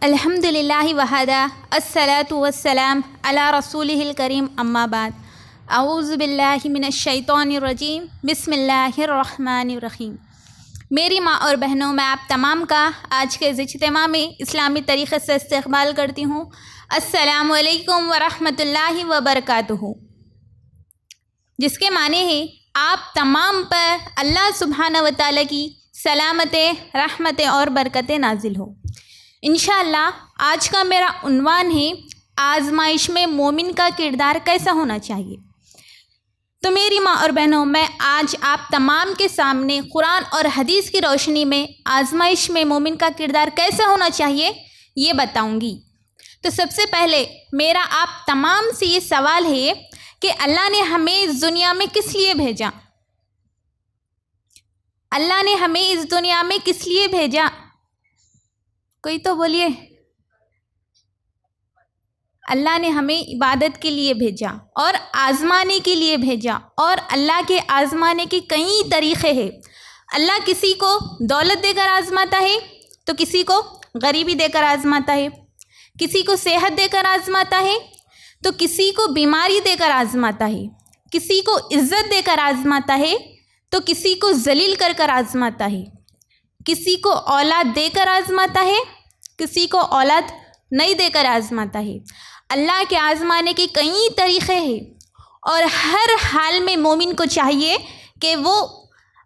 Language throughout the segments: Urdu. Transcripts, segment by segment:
الحمدللہ وحدہ الصلاۃ والسلام علی رسولہ الکریم اما بعد اعوذ باللہ من الشیطان الرجیم بسم اللہ الرحمن الرحیم۔ میری ماں اور بہنوں، میں آپ تمام کا آج کے اس اجتماع میں اسلامی طریقے سے استقبال کرتی ہوں۔ السلام علیکم ورحمۃ اللہ وبرکاتہ، جس کے معنی ہے آپ تمام پر اللہ سبحانہ و تعالیٰ کی سلامتیں، رحمتیں اور برکتیں نازل ہو۔ انشاءاللہ آج کا میرا عنوان ہے آزمائش میں مومن کا کردار کیسا ہونا چاہیے۔ تو میری ماں اور بہنوں، میں آج آپ تمام کے سامنے قرآن اور حدیث کی روشنی میں آزمائش میں مومن کا کردار کیسا ہونا چاہیے یہ بتاؤں گی۔ تو سب سے پہلے میرا آپ تمام سے یہ سوال ہے کہ اللہ نے ہمیں اس دنیا میں کس لیے بھیجا؟ اللہ نے ہمیں اس دنیا میں کس لیے بھیجا؟ کوئی تو بولیے۔ اللہ نے ہمیں عبادت کے لیے بھیجا اور آزمانے کے لیے بھیجا، اور اللہ کے آزمانے کے کئی طریقے ہیں۔ اللہ کسی کو دولت دے کر آزماتا ہے تو کسی کو غریبی دے کر آزماتا ہے، کسی کو صحت دے کر آزماتا ہے تو کسی کو بیماری دے کر آزماتا ہے، کسی کو عزت دے کر آزماتا ہے تو کسی کو ذلیل کر آزماتا ہے، کسی کو اولاد دے کر آزماتا ہے، کسی کو اولاد نہیں دے کر آزماتا ہے۔ اللہ کے آزمانے کے کئی طریقے ہیں، اور ہر حال میں مومن کو چاہیے کہ وہ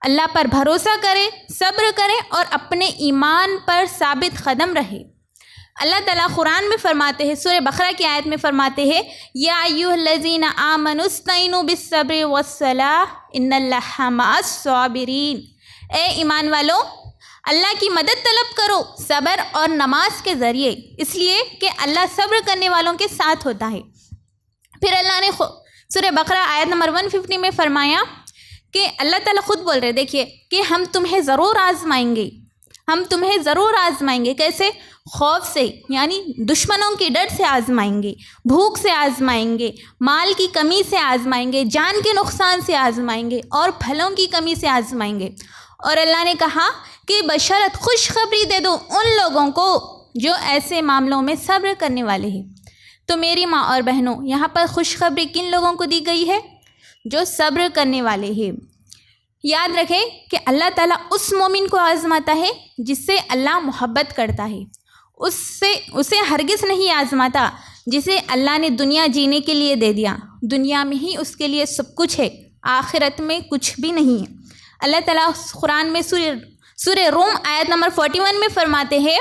اللہ پر بھروسہ کرے، صبر کرے اور اپنے ایمان پر ثابت قدم رہے۔ اللہ تعالیٰ قرآن میں فرماتے ہیں، سورہ بقرہ کی آیت میں فرماتے ہیں، یا ایھا الذین آمنوا استعینوا بالصبر والصلاۃ ان اللہ مع الصابرین۔ اے ایمان والو، اللہ کی مدد طلب کرو صبر اور نماز کے ذریعے، اس لیے کہ اللہ صبر کرنے والوں کے ساتھ ہوتا ہے۔ پھر اللہ نے سورہ بقرہ آیت نمبر 150 میں فرمایا کہ اللہ تعالیٰ خود بول رہے، دیکھیے کہ ہم تمہیں ضرور آزمائیں گے، ہم تمہیں ضرور آزمائیں گے۔ کیسے؟ خوف سے، یعنی دشمنوں کے ڈر سے آزمائیں گے، بھوک سے آزمائیں گے، مال کی کمی سے آزمائیں گے، جان کے نقصان سے آزمائیں گے، اور پھلوں کی کمی سے آزمائیں گے۔ اور اللہ نے کہا کہ بشارت، خوشخبری دے دو ان لوگوں کو جو ایسے معاملوں میں صبر کرنے والے ہیں۔ تو میری ماں اور بہنوں، یہاں پر خوشخبری کن لوگوں کو دی گئی ہے؟ جو صبر کرنے والے ہیں۔ یاد رکھیں کہ اللہ تعالیٰ اس مومن کو آزماتا ہے جس سے اللہ محبت کرتا ہے، اسے ہرگز نہیں آزماتا جسے اللہ نے دنیا جینے کے لیے دے دیا۔ دنیا میں ہی اس کے لیے سب کچھ ہے، آخرت میں کچھ بھی نہیں ہے۔ اللہ تعالیٰ قرآن میں سورہ روم آیت نمبر 41 میں فرماتے ہیں،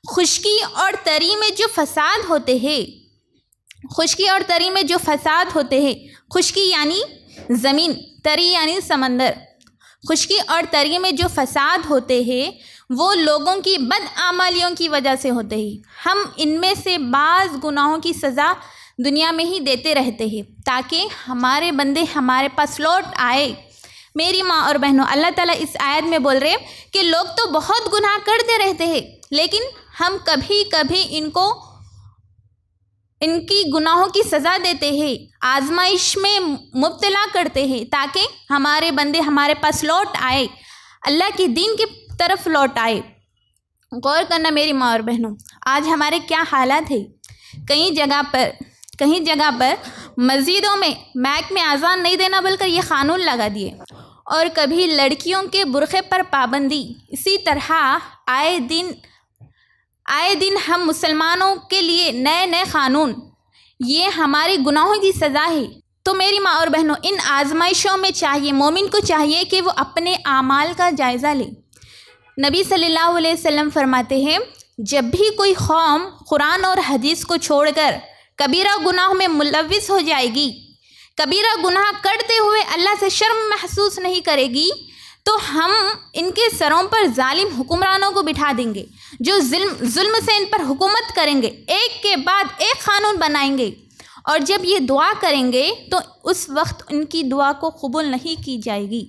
خشکی اور تری میں جو فساد ہوتے ہیں، خشکی اور تری میں جو فساد ہوتے ہیں، خشکی یعنی زمین، تری یعنی سمندر، خشکی اور تری میں جو فساد ہوتے ہیں وہ لوگوں کی بدعمالیوں کی وجہ سے ہوتے ہیں۔ ہم ان میں سے بعض گناہوں کی سزا دنیا میں ہی دیتے رہتے ہیں تاکہ ہمارے بندے ہمارے پاس لوٹ آئے۔ میری ماں اور بہنوں، اللہ تعالیٰ اس آیت میں بول رہے کہ لوگ تو بہت گناہ کرتے رہتے ہیں، لیکن ہم کبھی کبھی ان کی گناہوں کی سزا دیتے ہیں، آزمائش میں مبتلا کرتے ہیں تاکہ ہمارے بندے ہمارے پاس لوٹ آئے، اللہ کے دین کی طرف لوٹ آئے۔ غور کرنا میری ماں اور بہنوں، آج ہمارے کیا حالات ہیں۔ کئی جگہ پر مسجدوں میں مائک میں اذان نہیں دینا بول کر یہ قانون لگا دیے، اور کبھی لڑکیوں کے برقعے پر پابندی۔ اسی طرح آئے دن ہم مسلمانوں کے لیے نئے قانون، یہ ہمارے گناہوں کی سزا ہے۔ تو میری ماں اور بہنوں، ان آزمائشوں میں چاہیے، مومن کو چاہیے کہ وہ اپنے اعمال کا جائزہ لے۔ نبی صلی اللہ علیہ وسلم فرماتے ہیں، جب بھی کوئی قوم قرآن اور حدیث کو چھوڑ کر کبیرہ گناہ میں ملوث ہو جائے گی، کبیرہ گناہ کرتے ہوئے اللہ سے شرم محسوس نہیں کرے گی، تو ہم ان کے سروں پر ظالم حکمرانوں کو بٹھا دیں گے جو ظلم سے ان پر حکومت کریں گے، ایک کے بعد ایک قانون بنائیں گے، اور جب یہ دعا کریں گے تو اس وقت ان کی دعا کو قبول نہیں کی جائے گی۔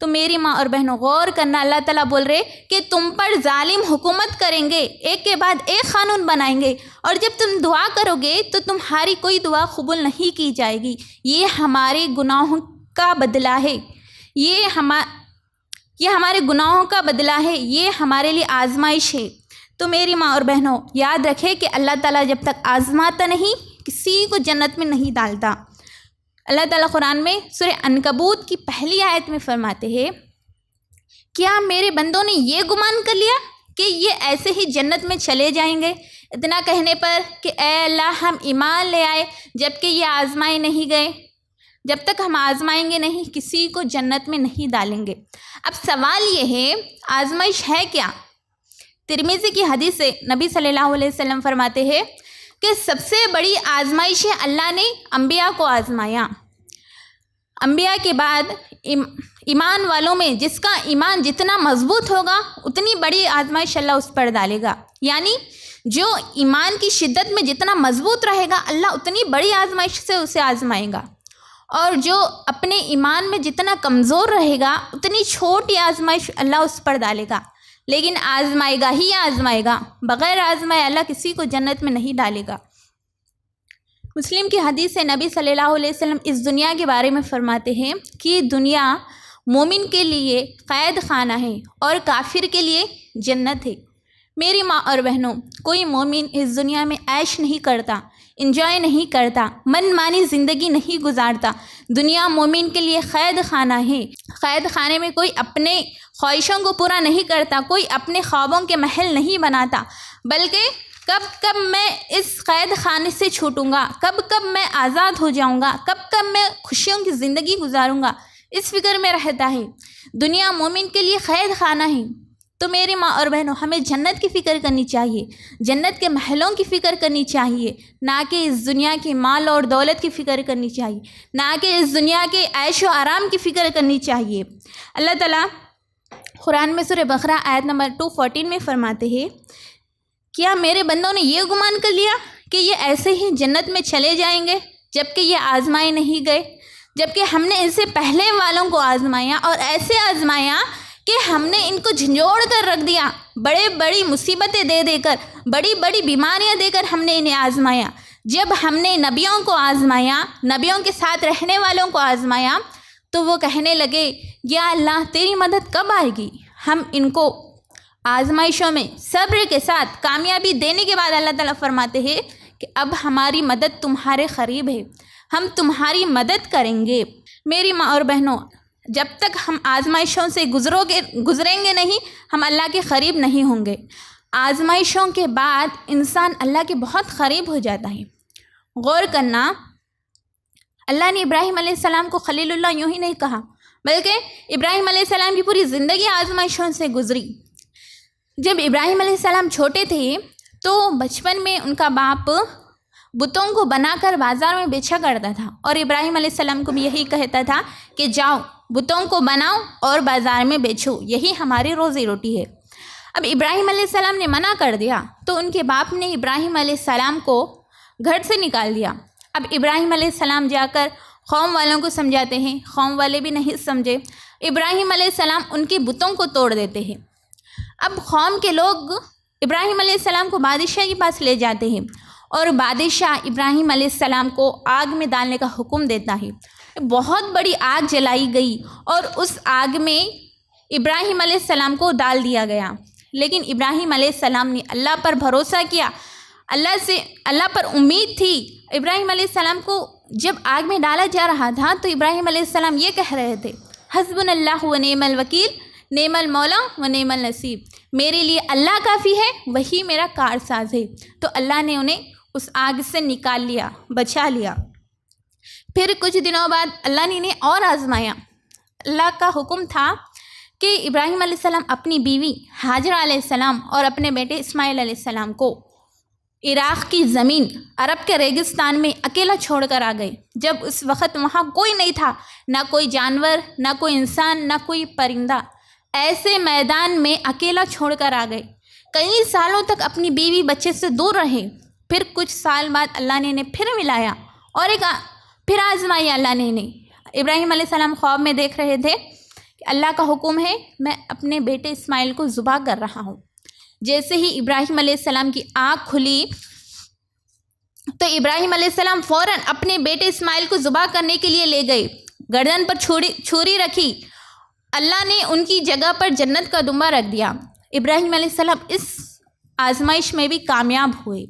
تو میری ماں اور بہنوں، غور کرنا، اللہ تعالیٰ بول رہے کہ تم پر ظالم حکومت کریں گے، ایک کے بعد ایک قانون بنائیں گے، اور جب تم دعا کرو گے تو تمہاری کوئی دعا قبول نہیں کی جائے گی۔ یہ ہمارے گناہوں کا بدلہ ہے، یہ ہمارے گناہوں کا بدلہ ہے، یہ ہمارے لیے آزمائش ہے۔ تو میری ماں اور بہنوں یاد رکھے کہ اللہ تعالیٰ جب تک آزماتا نہیں کسی کو جنت میں نہیں ڈالتا۔ اللہ تعالیٰ قرآن میں سورہ عنکبوت کی پہلی آیت میں فرماتے ہیں، کیا میرے بندوں نے یہ گمان کر لیا کہ یہ ایسے ہی جنت میں چلے جائیں گے؟ اتنا کہنے پر کہ اے اللہ ہم ایمان لے آئے جبکہ یہ آزمائے نہیں گئے، جب تک ہم آزمائیں گے نہیں کسی کو جنت میں نہیں ڈالیں گے۔ اب سوال یہ ہے آزمائش ہے کیا؟ ترمذی کی حدیث سے نبی صلی اللہ علیہ وسلم فرماتے ہیں کہ سب سے بڑی آزمائش ہے اللہ نے انبیاء کو آزمایا۔ انبیاء کے بعد ایمان والوں میں جس کا ایمان جتنا مضبوط ہوگا اتنی بڑی آزمائش اللہ اس پر ڈالے گا، یعنی جو ایمان کی شدت میں جتنا مضبوط رہے گا اللہ اتنی بڑی آزمائش سے اسے آزمائے گا، اور جو اپنے ایمان میں جتنا کمزور رہے گا اتنی چھوٹی آزمائش اللہ اس پر ڈالے گا، لیکن آزمائے گا ہی آزمائے گا، بغیر آزمائے اللہ کسی کو جنت میں نہیں ڈالے گا۔ مسلم کی حدیث سے نبی صلی اللہ علیہ وسلم اس دنیا کے بارے میں فرماتے ہیں کہ دنیا مومن کے لیے قید خانہ ہے اور کافر کے لیے جنت ہے۔ میری ماں اور بہنوں، کوئی مومن اس دنیا میں عیش نہیں کرتا، انجوائے نہیں کرتا، من مانی زندگی نہیں گزارتا۔ دنیا مومن کے لیے قید خانہ ہے۔ قید خانے میں کوئی اپنے خواہشوں کو پورا نہیں کرتا، کوئی اپنے خوابوں کے محل نہیں بناتا، بلکہ کب میں اس قید خانے سے چھوٹوں گا، کب میں آزاد ہو جاؤں گا، کب میں خوشیوں کی زندگی گزاروں گا، اس فکر میں رہتا ہے۔ دنیا مومن کے لیے قید خانہ ہے۔ تو میری ماں اور بہنوں ہمیں جنت کی فکر کرنی چاہیے، جنت کے محلوں کی فکر کرنی چاہیے، نہ کہ اس دنیا کے مال اور دولت کی فکر کرنی چاہیے، نہ کہ اس دنیا کے عیش و آرام کی فکر کرنی چاہیے۔ اللہ تعالیٰ قرآن میں سورہ بقرہ آیت نمبر 214 میں فرماتے ہیں، کیا میرے بندوں نے یہ گمان کر لیا کہ یہ ایسے ہی جنت میں چلے جائیں گے جبکہ یہ آزمائے نہیں گئے؟ جبکہ ہم نے ان سے پہلے والوں کو آزمایا اور ایسے آزمایا کہ ہم نے ان کو جھنجھوڑ کر رکھ دیا، بڑی مصیبتیں دے کر، بڑی بیماریاں دے کر ہم نے انہیں آزمایا۔ جب ہم نے نبیوں کو آزمایا، نبیوں کے ساتھ رہنے والوں کو آزمایا، تو وہ کہنے لگے یا اللہ تیری مدد کب آئے گی؟ ہم ان کو آزمائشوں میں صبر کے ساتھ کامیابی دینے کے بعد اللہ تعالیٰ فرماتے ہیں کہ اب ہماری مدد تمہارے قریب ہے، ہم تمہاری مدد کریں گے۔ میری ماں اور بہنوں، جب تک ہم آزمائشوں سے گزریں گے نہیں، ہم اللہ کے قریب نہیں ہوں گے۔ آزمائشوں کے بعد انسان اللہ کے بہت قریب ہو جاتا ہے۔ غور کرنا، اللہ نے ابراہیم علیہ السلام کو خلیل اللہ یوں ہی نہیں کہا، بلکہ ابراہیم علیہ السلام کی پوری زندگی آزمائشوں سے گزری۔ جب ابراہیم علیہ السلام چھوٹے تھے تو بچپن میں ان کا باپ بتوں کو بنا کر بازار میں بیچا کرتا تھا، اور ابراہیم علیہ السلام کو بھی یہی کہتا تھا کہ جاؤ بتوں کو بناؤ اور بازار میں بیچو، یہی ہماری روزی روٹی ہے۔ اب ابراہیم علیہ السلام نے منع کر دیا تو ان کے باپ نے ابراہیم علیہ السلام کو گھر سے نکال دیا۔ اب ابراہیم علیہ السلام جا کر قوم والوں کو سمجھاتے ہیں، قوم والے بھی نہیں سمجھے۔ ابراہیم علیہ السلام ان کے بتوں کو توڑ دیتے ہیں۔ اب قوم کے لوگ ابراہیم علیہ السلام کو بادشاہ کے پاس لے جاتے ہیں، اور بادشاہ ابراہیم علیہ السلام کو آگ میں ڈالنے کا حکم دیتا ہے۔ بہت بڑی آگ جلائی گئی اور اس آگ میں ابراہیم علیہ السلام کو ڈال دیا گیا، لیکن ابراہیم علیہ السلام نے اللہ پر بھروسہ کیا، اللہ پر امید تھی۔ ابراہیم علیہ السلام کو جب آگ میں ڈالا جا رہا تھا تو ابراہیم علیہ السلام یہ کہہ رہے تھے، حسبنا اللہ و نعم الوکیل، نعم المولا و نعم النصیر، میرے لیے اللہ کافی ہے، وہی میرا کارساز ہے۔ تو اللہ نے انہیں اس آگ سے نکال لیا، بچا لیا۔ پھر کچھ دنوں بعد اللہ نے انہیں اور آزمایا۔ اللہ کا حکم تھا کہ ابراہیم علیہ السلام اپنی بیوی ہاجرہ علیہ السلام اور اپنے بیٹے اسماعیل علیہ السلام کو عراق کی زمین، عرب کے ریگستان میں اکیلا چھوڑ کر آ گئے، جب اس وقت وہاں کوئی نہیں تھا، نہ کوئی جانور، نہ کوئی انسان، نہ کوئی پرندہ۔ ایسے میدان میں اکیلا چھوڑ کر آ گئے۔ کئی سالوں تک اپنی بیوی بچے سے دور رہے۔ پھر کچھ سال بعد اللہ نے انہیں پھر ملایا اور پھر آزمایا اللہ نے انہیں۔ ابراہیم علیہ السلام خواب میں دیکھ رہے تھے کہ اللہ کا حکم ہے میں اپنے بیٹے اسماعیل کو ذبح کر رہا ہوں۔ جیسے ہی ابراہیم علیہ السلام کی آنکھ کھلی تو ابراہیم علیہ السلام فوراً اپنے بیٹے اسماعیل کو ذبح کرنے کے لیے لے گئے، گردن پر چھری رکھی، اللہ نے ان کی جگہ پر جنت کا دمبا رکھ دیا۔ ابراہیم علیہ السلام اس آزمائش میں بھی کامیاب ہوئے۔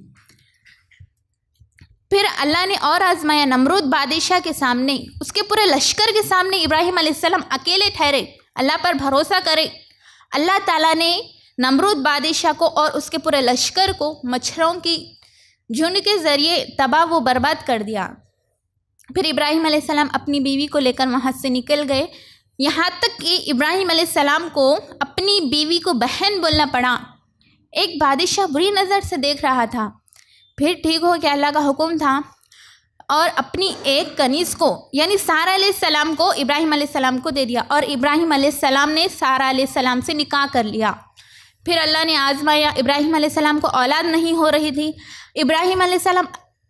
پھر اللہ نے اور آزمایا، نمرود بادشاہ کے سامنے، اس کے پورے لشکر کے سامنے ابراہیم علیہ السلام اکیلے ٹھہرے، اللہ پر بھروسہ کرے۔ اللہ تعالیٰ نے نمرود بادشاہ کو اور اس کے پورے لشکر کو مچھروں کی جھنڈ کے ذریعے تباہ و برباد کر دیا۔ پھر ابراہیم علیہ السلام اپنی بیوی کو لے کر وہاں سے نکل گئے، یہاں تک کہ ابراہیم علیہ السلام کو اپنی بیوی کو بہن بولنا پڑا۔ ایک بادشاہ بری نظر سے دیکھ رہا تھا، پھر ٹھیک ہو کہ اللہ کا حکم تھا اور اپنی ایک کنیز کو یعنی سارہ علیہ السلام کو ابراہیم علیہ السلام کو دے دیا، اور ابراہیم علیہ السلام نے سارہ علیہ السلام سے نکاح کر لیا۔ پھر اللہ نے آزمایا، ابراہیم علیہ السلام کو اولاد نہیں ہو رہی تھی، ابراہیم علیہ السلام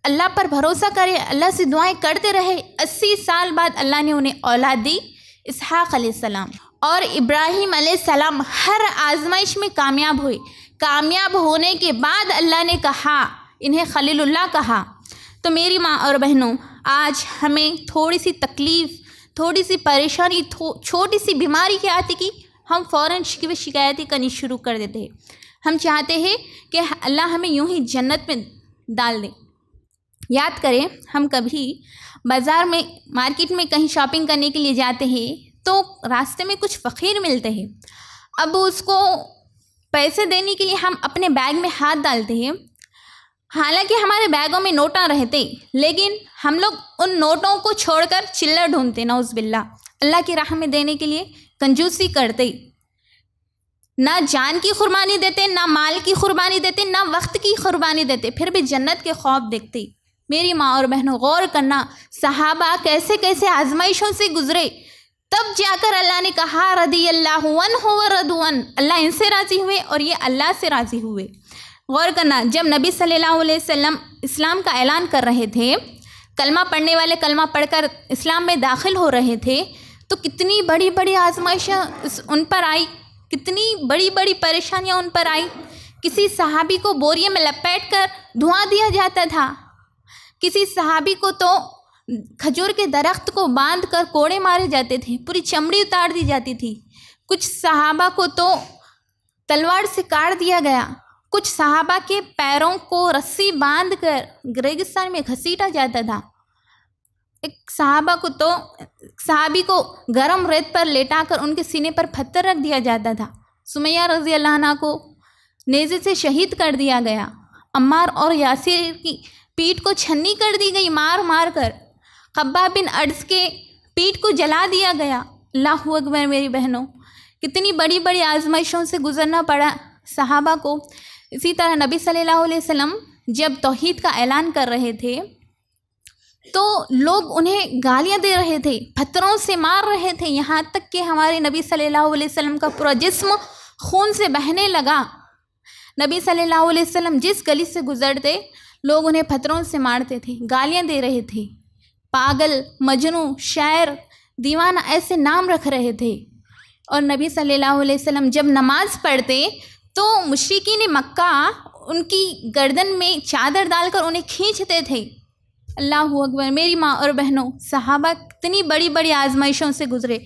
اللہ پر بھروسہ کرے، اللہ سے دعائیں کرتے رہے۔ 80 سال بعد اللہ نے انہیں اولاد دی، اسحاق علیہ السلام۔ اور ابراہیم علیہ السلام ہر آزمائش میں کامیاب ہوئے۔ کامیاب ہونے کے بعد اللہ نے کہا، انہیں خلیل اللہ کہا۔ تو میری ماں اور بہنوں، آج ہمیں تھوڑی سی تکلیف، تھوڑی سی پریشانی، چھوٹی سی بیماری کیا آتی کہ ہم فوراً شکایتیں کرنی شروع کر دیتے ہیں۔ ہم چاہتے ہیں کہ اللہ ہمیں یوں ہی جنت میں ڈال دے۔ یاد کریں، ہم کبھی بازار میں، مارکیٹ میں کہیں شاپنگ کرنے کے لیے جاتے ہیں تو راستے میں کچھ فقیر ملتے ہیں، اب اس کو پیسے دینے کے لیے ہم اپنے بیگ میں ہاتھ ڈالتے ہیں، حالانکہ ہمارے بیگوں میں نوٹاں رہتے، لیکن ہم لوگ ان نوٹوں کو چھوڑ کر چلر ڈھونڈتے، نعوذ باللہ، اللہ کی راہ میں دینے کے لیے کنجوسی کرتے، نہ جان کی قربانی دیتے، نہ مال کی قربانی دیتے، نہ وقت کی قربانی دیتے، پھر بھی جنت کے خواب دیکھتے۔ میری ماں اور بہنوں، غور کرنا، صحابہ کیسے کیسے آزمائشوں سے گزرے، تب جا کر اللہ نے کہا رضی اللہ عنہ ورضوا عنہ، اللہ ان سے راضی ہوئے اور یہ اللہ سے راضی ہوئے۔ غور کرنا، جب نبی صلی اللہ علیہ وسلم اسلام کا اعلان کر رہے تھے، کلمہ پڑھنے والے کلمہ پڑھ کر اسلام میں داخل ہو رہے تھے، تو کتنی بڑی بڑی آزمائشیں ان پر آئی، کتنی بڑی بڑی پریشانیاں ان پر آئی۔ کسی صحابی کو بوریے میں لپیٹ کر دھواں دیا جاتا تھا، کسی صحابی کو تو کھجور کے درخت کو باندھ کر کوڑے مارے جاتے تھے، پوری چمڑی اتار دی جاتی تھی، کچھ صحابہ کو تو تلوار سے کاٹ دیا گیا، کچھ صحابہ کے پیروں کو رسی باندھ کر ریگستان میں گھسیٹا جاتا تھا، ایک صحابی کو گرم ریت پر لیٹا کر ان کے سینے پر پتھر رکھ دیا جاتا تھا، سمیہ رضی اللہ عنہ کو نیزے سے شہید کر دیا گیا، عمار اور یاسر کی پیٹھ کو چھنی کر دی گئی مار مار کر، خباب بن ارز کے پیٹھ کو جلا دیا گیا۔ اللہ اکبر میری بہنوں، کتنی بڑی بڑی آزمائشوں سے گزرنا پڑا صحابہ کو۔ اسی طرح نبی صلی اللہ علیہ وسلم جب توحید کا اعلان کر رہے تھے تو لوگ انہیں گالیاں دے رہے تھے، پتھروں سے مار رہے تھے، یہاں تک کہ ہمارے نبی صلی اللہ علیہ وسلم کا پورا جسم خون سے بہنے لگا۔ نبی صلی اللہ علیہ وسلم جس گلی سے گزرتے لوگ انہیں پتھروں سے مارتے تھے، گالیاں دے رہے تھے، پاگل، مجنوں، شاعر، دیوانہ، ایسے نام رکھ رہے تھے۔ اور نبی صلی اللہ علیہ وسلم جب نماز پڑھتے تو مشرکین مکہ ان کی گردن میں چادر ڈال کر انہیں کھینچتے تھے۔ اللہ اکبر میری ماں اور بہنوں، صحابہ کتنی بڑی بڑی آزمائشوں سے گزرے،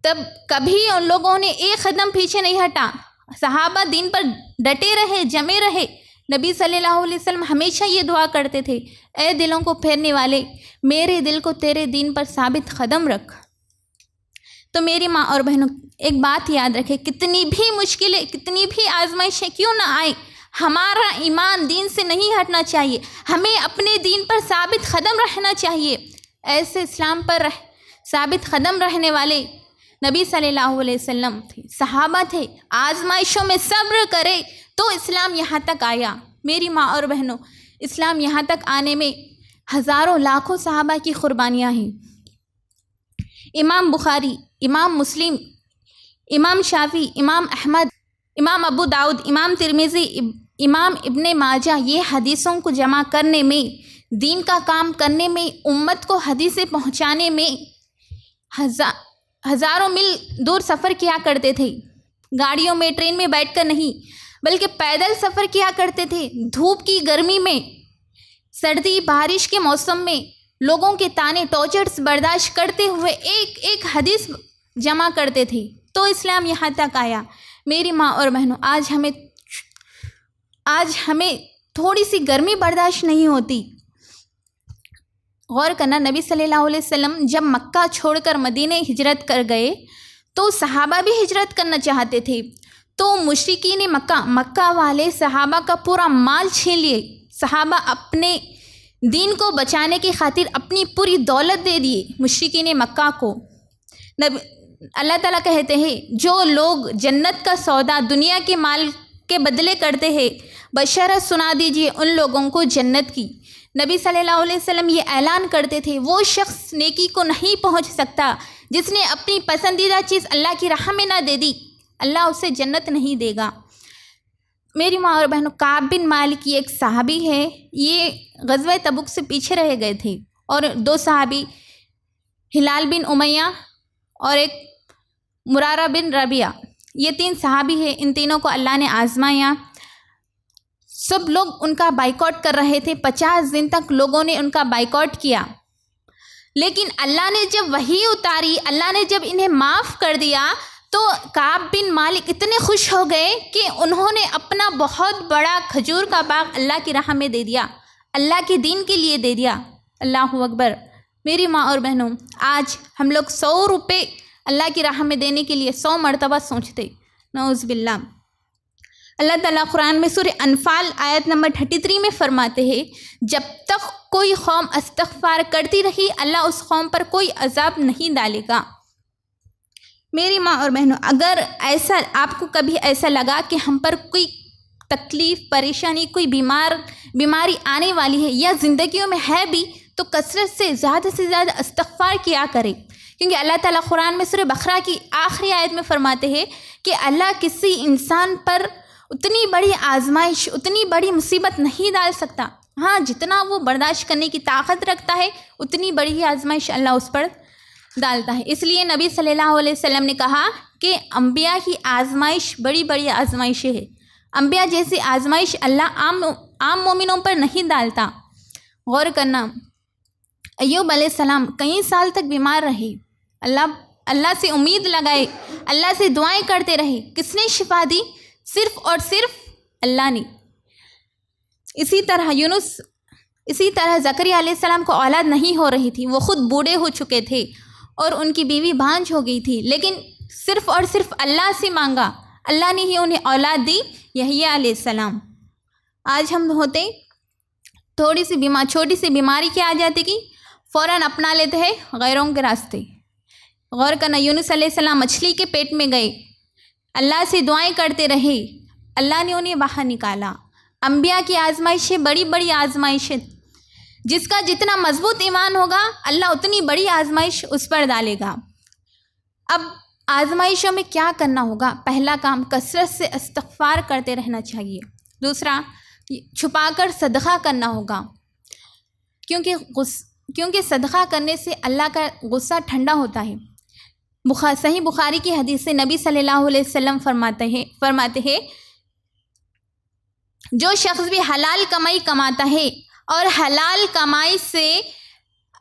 تب کبھی ان لوگوں نے ایک قدم پیچھے نہیں ہٹا، صحابہ دین پر ڈٹے رہے، جمے رہے۔ نبی صلی اللہ علیہ وسلم ہمیشہ یہ دعا کرتے تھے، اے دلوں کو پھیرنے والے، میرے دل کو تیرے دین پر ثابت قدم رکھ۔ تو میری ماں اور بہنوں، ایک بات یاد رکھے، کتنی بھی مشکلیں، کتنی بھی آزمائشیں کیوں نہ آئیں، ہمارا ایمان دین سے نہیں ہٹنا چاہیے، ہمیں اپنے دین پر ثابت قدم رہنا چاہیے۔ ایسے اسلام پر ثابت قدم رہنے والے نبی صلی اللہ علیہ وسلم تھے، صحابہ تھے، آزمائشوں میں صبر کرے تو اسلام یہاں تک آیا۔ میری ماں اور بہنوں، اسلام یہاں تک آنے میں ہزاروں لاکھوں صحابہ کی قربانیاں ہیں۔ امام بخاری، امام مسلم، امام شافعی، امام احمد، امام ابو داؤد، امام ترمذی، امام ابن ماجہ، یہ حدیثوں کو جمع کرنے میں، دین کا کام کرنے میں، امت کو حدیثیں پہنچانے میں ہزاروں میل دور سفر کیا کرتے تھے، گاڑیوں میں، ٹرین میں بیٹھ کر نہیں بلکہ پیدل سفر کیا کرتے تھے، دھوپ کی گرمی میں، سردی بارش کے موسم میں لوگوں کے تانے ٹارچرز برداشت کرتے ہوئے ایک ایک حدیث جمع کرتے تھے، تو اسلام یہاں تک آیا۔ میری ماں اور بہنوں، آج ہمیں آج ہمیں تھوڑی سی گرمی برداشت نہیں ہوتی۔ غور کرنا، نبی صلی اللہ علیہ وسلم جب مکہ چھوڑ کر مدینہ ہجرت کر گئے تو صحابہ بھی ہجرت کرنا چاہتے تھے، تو مشرکین مکہ والے صحابہ کا پورا مال چھین لیے۔ صحابہ اپنے دین کو بچانے کی خاطر اپنی پوری دولت دے دیے مشرکین مکہ کو۔ اللہ تعالیٰ کہتے ہیں جو لوگ جنت کا سودا دنیا کے مال کے بدلے کرتے ہیں، بشارت سنا دیجیے ان لوگوں کو جنت کی۔ نبی صلی اللہ علیہ وسلم یہ اعلان کرتے تھے، وہ شخص نیکی کو نہیں پہنچ سکتا جس نے اپنی پسندیدہ چیز اللہ کی راہ میں نہ دے دی، اللہ اسے جنت نہیں دے گا۔ میری ماں اور بہنوں، کعب بن مالک یہ ایک صحابی ہے، یہ غزوہ تبوک سے پیچھے رہ گئے تھے، اور 2 صحابی ہلال بن امیہ اور ایک مرارہ بن ربیعہ، یہ 3 صحابی ہیں۔ ان تینوں کو اللہ نے آزمایا، سب لوگ ان کا بائیکاٹ کر رہے تھے، 50 دن تک لوگوں نے ان کا بائیکاٹ کیا، لیکن اللہ نے جب وحی اتاری، اللہ نے جب انہیں معاف کر دیا تو کعب بن مالک اتنے خوش ہو گئے کہ انہوں نے اپنا بہت بڑا کھجور کا باغ اللہ کی راہ میں دے دیا، اللہ کے دین کے لیے دے دیا۔ اللہ اکبر۔ میری ماں اور بہنوں، آج ہم لوگ 100 روپے اللہ کی راہ میں دینے کے لیے 100 مرتبہ سوچتے، نعوذ باللہ۔ اللہ تعالیٰ قرآن میں سورہ انفال آیت نمبر 33 میں فرماتے ہیں، جب تک کوئی قوم استغفار کرتی رہی اللہ اس قوم پر کوئی عذاب نہیں ڈالے گا۔ میری ماں اور بہنوں، اگر ایسا آپ کو کبھی ایسا لگا کہ ہم پر کوئی تکلیف، پریشانی، کوئی بیماری آنے والی ہے یا زندگیوں میں ہے بھی، تو کثرت سے زیادہ استغفار کیا کرے، کیونکہ اللہ تعالیٰ قرآن میں سورہ بقرہ کی آخری آیت میں فرماتے ہیں کہ اللہ کسی انسان پر اتنی بڑی آزمائش، اتنی بڑی مصیبت نہیں ڈال سکتا، ہاں جتنا وہ برداشت کرنے کی طاقت رکھتا ہے اتنی بڑی ہی آزمائش اللہ اس پر ڈالتا ہے۔ اس لیے نبی صلی اللہ علیہ وسلم نے کہا کہ انبیاء کی آزمائش بڑی بڑی آزمائشیں ہے، انبیاء جیسی آزمائش اللہ عام مومنوں پر نہیں ڈالتا۔ غور کرنا، ایوب علیہ السلام کئی سال تک بیمار رہے، اللہ سے امید لگائے، اللہ سے دعائیں کرتے رہے، کس نے شفا دی؟ صرف اور صرف اللہ نے۔ اسی طرح زکریا علیہ السلام کو اولاد نہیں ہو رہی تھی، وہ خود بوڑھے ہو چکے تھے اور ان کی بیوی بانجھ ہو گئی تھی، لیکن صرف اور صرف اللہ سے مانگا، اللہ نے ہی انہیں اولاد دی، یحییٰ علیہ السلام۔ آج ہم ہوتے چھوٹی سی بیماری کیا آ جاتی کہ فوراً اپنا لیتے ہیں غیروں کے راستے۔ غور کرنا، یونس علیہ السلام مچھلی کے پیٹ میں گئے، اللہ سے دعائیں کرتے رہے، اللہ نے انہیں باہر نکالا۔ انبیاء کی آزمائشیں بڑی بڑی آزمائشیں، جس کا جتنا مضبوط ایمان ہوگا اللہ اتنی بڑی آزمائش اس پر ڈالے گا۔ اب آزمائشوں میں کیا کرنا ہوگا؟ پہلا کام، کثرت سے استغفار کرتے رہنا چاہیے۔ دوسرا، چھپا کر صدقہ کرنا ہوگا، کیونکہ صدقہ کرنے سے اللہ کا غصہ ٹھنڈا ہوتا ہے۔ صحیح بخاری کی حدیث سے نبی صلی اللہ علیہ وسلم فرماتے ہیں جو شخص بھی حلال کمائی کماتا ہے اور حلال کمائی سے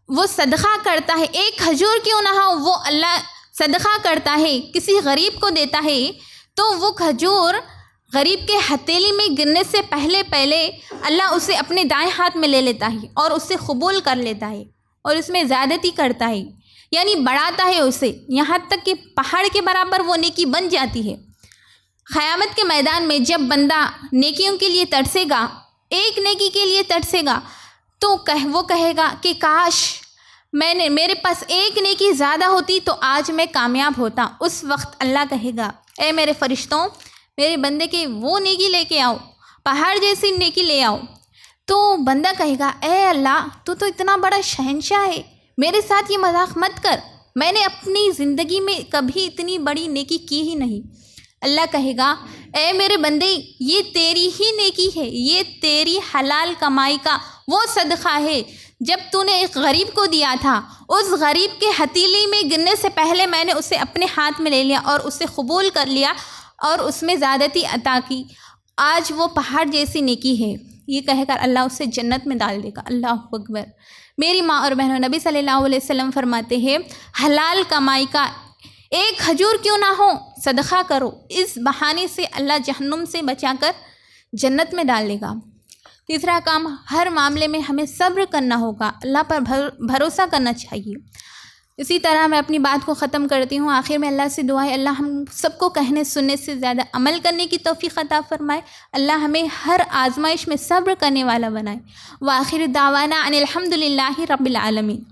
وہ صدقہ کرتا ہے، ایک کھجور کیوں نہ ہو، وہ اللہ صدقہ کرتا ہے، کسی غریب کو دیتا ہے، تو وہ کھجور غریب کے ہتھیلی میں گرنے سے پہلے اللہ اسے اپنے دائیں ہاتھ میں لے لیتا ہے اور اسے قبول کر لیتا ہے اور اس میں زیادتی کرتا ہے، یعنی بڑھاتا ہے اسے، یہاں تک کہ پہاڑ کے برابر وہ نیکی بن جاتی ہے۔ قیامت کے میدان میں جب بندہ نیکیوں کے لیے ترسے گا، ایک نیکی کے لیے ترسے گا، تو وہ کہے گا کہ کاش میرے پاس ایک نیکی زیادہ ہوتی تو آج میں کامیاب ہوتا۔ اس وقت اللہ کہے گا، اے میرے فرشتوں، میرے بندے کے وہ نیکی لے کے آؤ، پہاڑ جیسی نیکی لے آؤ۔ تو بندہ کہے گا، اے اللہ، تو اتنا بڑا شہنشاہ ہے، میرے ساتھ یہ مذاق مت کر، میں نے اپنی زندگی میں کبھی اتنی بڑی نیکی کی ہی نہیں۔ اللہ کہے گا، اے میرے بندے، یہ تیری ہی نیکی ہے، یہ تیری حلال کمائی کا وہ صدقہ ہے جب تو نے ایک غریب کو دیا تھا، اس غریب کے ہتھیلی میں گرنے سے پہلے میں نے اسے اپنے ہاتھ میں لے لیا اور اسے قبول کر لیا اور اس میں زیادتی عطا کی، آج وہ پہاڑ جیسی نیکی ہے۔ یہ کہہ کر اللہ اسے جنت میں ڈال دے گا۔ اللہ اکبر۔ میری ماں اور بہنوں، نبی صلی اللہ علیہ وسلم فرماتے ہیں، حلال کمائی کا ایک کھجور کیوں نہ ہو، صدقہ کرو، اس بہانے سے اللہ جہنم سے بچا کر جنت میں ڈال دے گا۔ تیسرا کام، ہر معاملے میں ہمیں صبر کرنا ہوگا، اللہ پر بھروسہ کرنا چاہیے۔ اسی طرح میں اپنی بات کو ختم کرتی ہوں۔ آخر میں اللہ سے دعا ہے اللہ ہم سب کو کہنے سننے سے زیادہ عمل کرنے کی توفیق عطا فرمائے، اللہ ہمیں ہر آزمائش میں صبر کرنے والا بنائے۔ وآخر دعوانا ان الحمد للہ رب العالمین۔